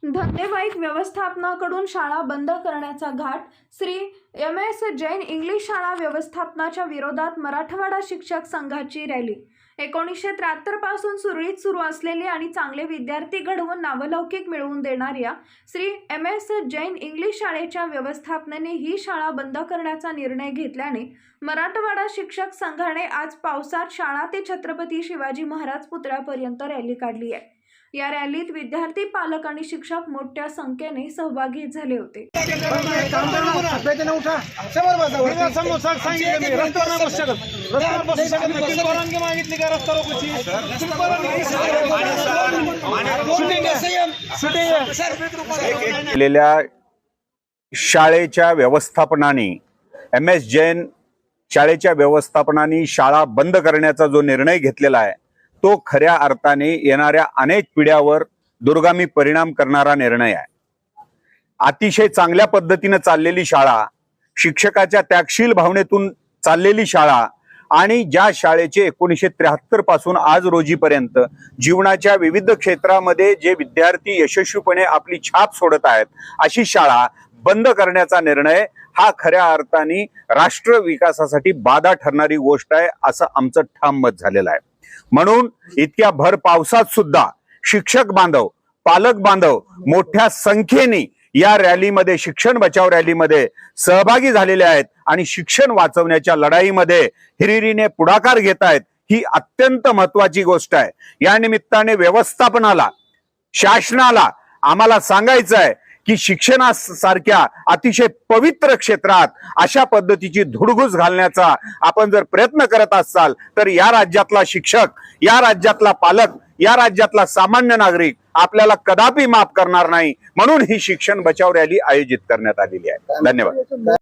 धंदेवाईक व्यवस्थापनाकडून शाळा बंद करण्याचा घाट. श्री MS जैन इंग्लिश शाळा व्यवस्थापनाच्या विरोधात मराठवाडा शिक्षक संघाची रॅली. 1973 पासून सुरळीत सुरू असलेली आणि चांगले विद्यार्थी घडवून नावलौकिक मिळवून देणाऱ्या श्री MS जैन इंग्लिश शाळेच्या व्यवस्थापनेने ही शाळा बंद करण्याचा निर्णय घेतल्याने मराठवाडा शिक्षक संघाने आज पावसात शाळा ते छत्रपती शिवाजी महाराज पुतळ्यापर्यंत रॅली काढली आहे. या रॅलीत विद्यार्थी, पालक आणि शिक्षक मोठ्या संख्येने सहभागी झाले होते. शाळेच्या व्यवस्थापनाने MS जैन शाळेच्या व्यवस्थापनाने शाळा बंद करण्याचा जो निर्णय घेतलेला आहे तो खऱ्या अर्थाने येणाऱ्या अनेक पिढ्यावर दुर्गामी परिणाम करणारा निर्णय आहे. अतिशय चांगल्या पद्धतीने चाललेली शाळा, शिक्षकाच्या त्यागशील भावनेतून चाललेली शाळा आणि ज्या शाळेचे 1973 पासून आज रोजीपर्यंत जीवनाच्या विविध क्षेत्रामध्ये जे विद्यार्थी यशस्वीपणे आपली छाप सोडत आहेत अशी शाळा बंद करण्याचा निर्णय हा खऱ्या अर्थाने राष्ट्र विकासासाठी बाधा ठरणारी गोष्ट आहे असं आमचं ठाम मत झालेलं आहे. म्हणून इतक्या भर पावसात सुद्धा शिक्षक बांधव, पालक बांधव मोठ्या संख्येने या रॅलीमध्ये, शिक्षण बचाव रॅलीमध्ये सहभागी झालेले आहेत आणि शिक्षण वाचवण्याच्या लढाईमध्ये हिरिरीने पुढाकार घेत आहेत. ही अत्यंत महत्वाची गोष्ट आहे. या निमित्ताने व्यवस्थापनाला, शासनाला आम्हाला सांगायचं आहे की शिक्षणासारख्या अतिशय पवित्र क्षेत्रात अशा पद्धतीची धुडगूस घालण्याचा आपण जर प्रयत्न करत असाल तर या राज्यातला शिक्षक, या राज्यातला पालक, या राज्यातला सामान्य नागरिक आपल्याला कदापि माफ करणार नाही. म्हणून ही शिक्षण बचाव रॅली आयोजित करण्यात आलेली आहे. धन्यवाद.